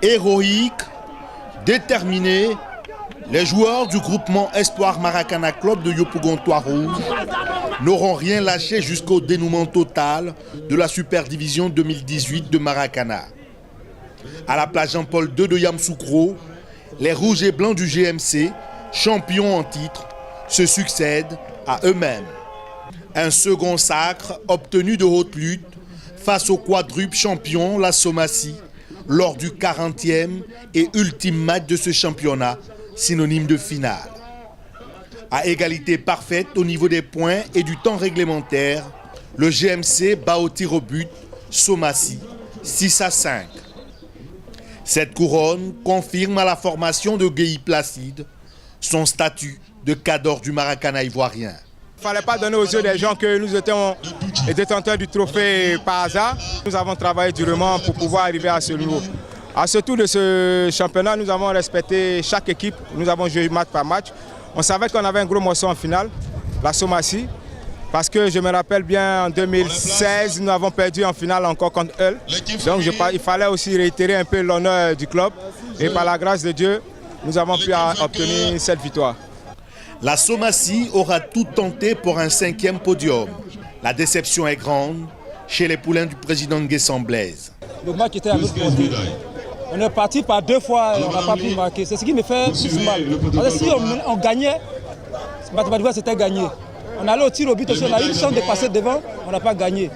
Héroïques, déterminés, les joueurs du groupement Espoir Maracana Club de Yopougon-Trois-Rouges n'auront rien lâché jusqu'au dénouement total de la Super Division 2018 de Maracana. À la plage Jean-Paul II de Yamoussoukro, les rouges et blancs du GMC, champions en titre, se succèdent à eux-mêmes. Un second sacre obtenu de haute lutte face au quadruple champion, la Somacie, lors du 40e et ultime match de ce championnat, synonyme de finale. À égalité parfaite au niveau des points et du temps réglementaire, le GMC bat au tir au but Somacie 6-5. Cette couronne confirme à la formation de Guéhi Placide son statut de cadre du Maracana ivoirien. Il ne fallait pas donner aux yeux des gens que nous étions les détenteurs du trophée par hasard. Nous avons travaillé durement pour pouvoir arriver à ce niveau. À ce tour de ce championnat, nous avons respecté chaque équipe. Nous avons joué match par match. On savait qu'on avait un gros morceau en finale, la Somacie. Parce que je me rappelle bien, en 2016, nous avons perdu en finale encore contre eux. Donc il fallait aussi réitérer un peu l'honneur du club. Et par la grâce de Dieu, nous avons pu obtenir cette victoire. La Somacie aura tout tenté pour un 5e podium. La déception est grande chez les poulains du président Nguessan Blaise. Le match était à notre portée. On est parti par 2 fois, on n'a pas pu marquer. C'est ce qui me fait plus mal. Parce que si on gagnait, mathématiquement c'était gagné. On allait au tir au but aussi, on a eu une chance de passer devant, on n'a pas gagné.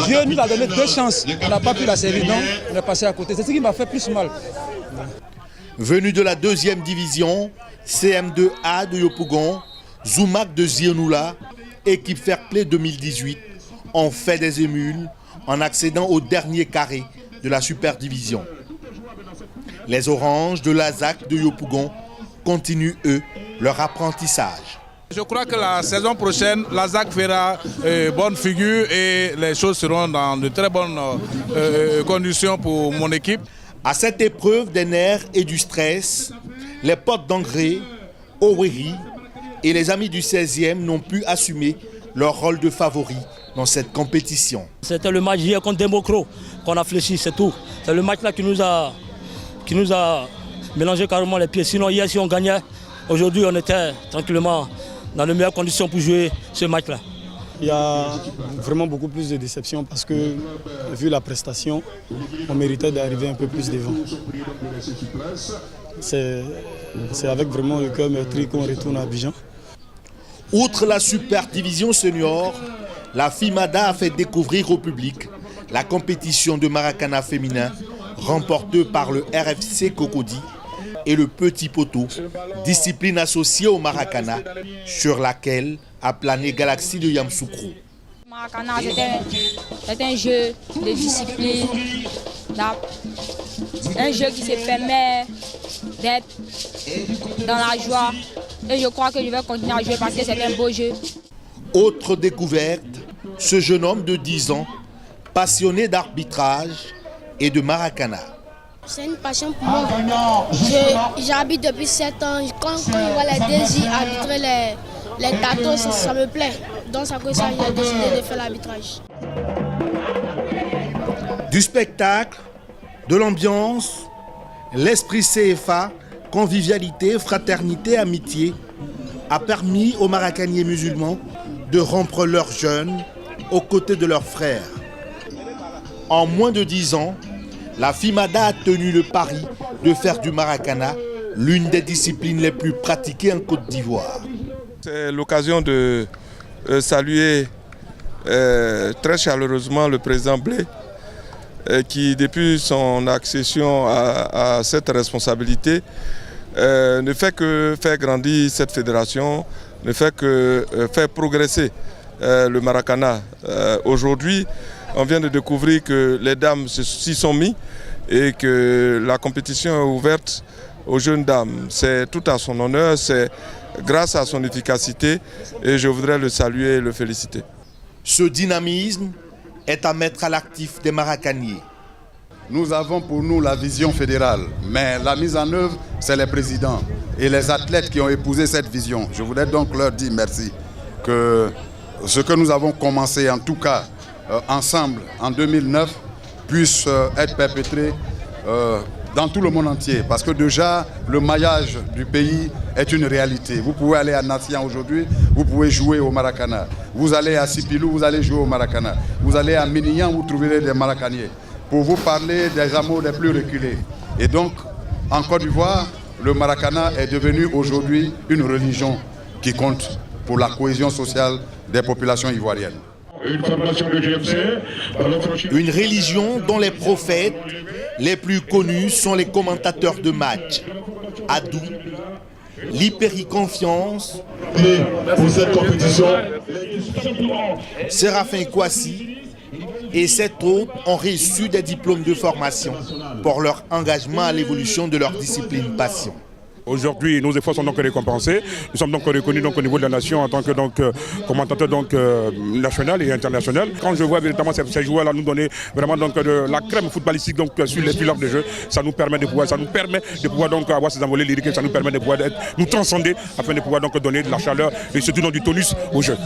Dieu nous a donné 2 chances, on n'a pas pu la servir, donc on est passé à côté. C'est ce qui m'a fait plus mal. Venu de la 2e division, CM2A de Yopougon, Zoumak de Zirnoula, équipe Fair Play 2018, ont fait des émules en accédant au dernier carré de la Super Division. Les Oranges de l'Azac de Yopougon continuent, eux, leur apprentissage. Je crois que la saison prochaine, l'Azac fera bonne figure et les choses seront dans de très bonnes conditions pour mon équipe. À cette épreuve des nerfs et du stress, les potes d'Angré, Oweri et les amis du 16e n'ont pu assumer leur rôle de favoris dans cette compétition. C'était le match hier contre Democro qu'on a fléchi, c'est tout. C'est le match là qui nous a mélangé carrément les pieds. Sinon hier si on gagnait, aujourd'hui on était tranquillement dans les meilleures conditions pour jouer ce match-là. Il y a vraiment beaucoup plus de déception parce que, vu la prestation, on méritait d'arriver un peu plus devant. C'est avec vraiment le cœur meurtri qu'on retourne à Abidjan. Outre la Super Division Senior, la FIMADA a fait découvrir au public la compétition de Maracana féminin remportée par le RFC Cocody et le Petit Poteau, discipline associée au Maracana, sur laquelle a plané Galaxy de Yamoussoukro. Maracana, c'est un jeu de discipline, un jeu qui se permet d'être dans la joie. Et je crois que je vais continuer à jouer parce que c'est un beau jeu. Autre découverte, ce jeune homme de 10 ans, passionné d'arbitrage et de Maracana. C'est une passion pour moi. J'habite depuis 7 ans. Quand je vois les désirs arbitrer les tâteaux, ça me plaît. Donc c'est pour ça que j'ai décidé de faire l'arbitrage. Du spectacle, de l'ambiance, l'esprit CFA, convivialité, fraternité, amitié, a permis aux Maracaniers musulmans de rompre leur jeûne aux côtés de leurs frères. En moins de 10 ans, la FIMADA a tenu le pari de faire du Maracana l'une des disciplines les plus pratiquées en Côte d'Ivoire. C'est l'occasion de saluer très chaleureusement le président Blé qui, depuis son accession à cette responsabilité, ne fait que faire grandir cette fédération, ne fait que faire progresser le Maracana. Aujourd'hui, on vient de découvrir que les dames s'y sont mis et que la compétition est ouverte aux jeunes dames. C'est tout à son honneur, c'est grâce à son efficacité et je voudrais le saluer et le féliciter. Ce dynamisme est à mettre à l'actif des Maracaniers. Nous avons pour nous la vision fédérale, mais la mise en œuvre, c'est les présidents et les athlètes qui ont épousé cette vision. Je voudrais donc leur dire merci, que ce que nous avons commencé en tout cas ensemble en 2009, puisse être perpétrée dans tout le monde entier. Parce que déjà, le maillage du pays est une réalité. Vous pouvez aller à Nassian aujourd'hui, vous pouvez jouer au Maracana. Vous allez à Sipilou, vous allez jouer au Maracana. Vous allez à Minignan, vous trouverez des Maracaniers. Pour vous parler des amours les plus reculés. Et donc, en Côte d'Ivoire, le Maracana est devenu aujourd'hui une religion qui compte pour la cohésion sociale des populations ivoiriennes. Une religion dont les prophètes les plus connus sont les commentateurs de match. Adou, l'hypériconfiance, pour cette compétition, Séraphin Kouassi et 7 autres ont reçu des diplômes de formation pour leur engagement à l'évolution de leur discipline passion. Aujourd'hui, nos efforts sont donc récompensés. Nous sommes donc reconnus donc, au niveau de la nation en tant que commentateur national et international. Quand je vois véritablement ces joueurs-là nous donner vraiment donc, de la crème footballistique donc, sur les pilotes de jeu, ça nous permet de pouvoir donc, avoir ces envolées lyriques, ça nous permet de pouvoir nous transcender afin de pouvoir donc, donner de la chaleur et surtout donc, du tonus au jeu.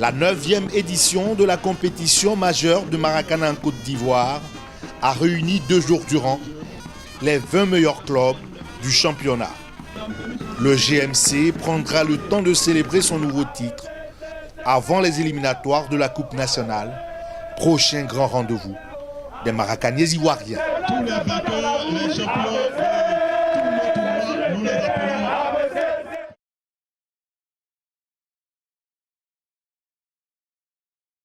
La 9e édition de la compétition majeure de Maracana en Côte d'Ivoire a réuni 2 jours durant les 20 meilleurs clubs du championnat. Le GMC prendra le temps de célébrer son nouveau titre avant les éliminatoires de la Coupe nationale. Prochain grand rendez-vous des Maracaniers ivoiriens. tous les vainqueurs, les champions, tous nos tournois, nous les appelons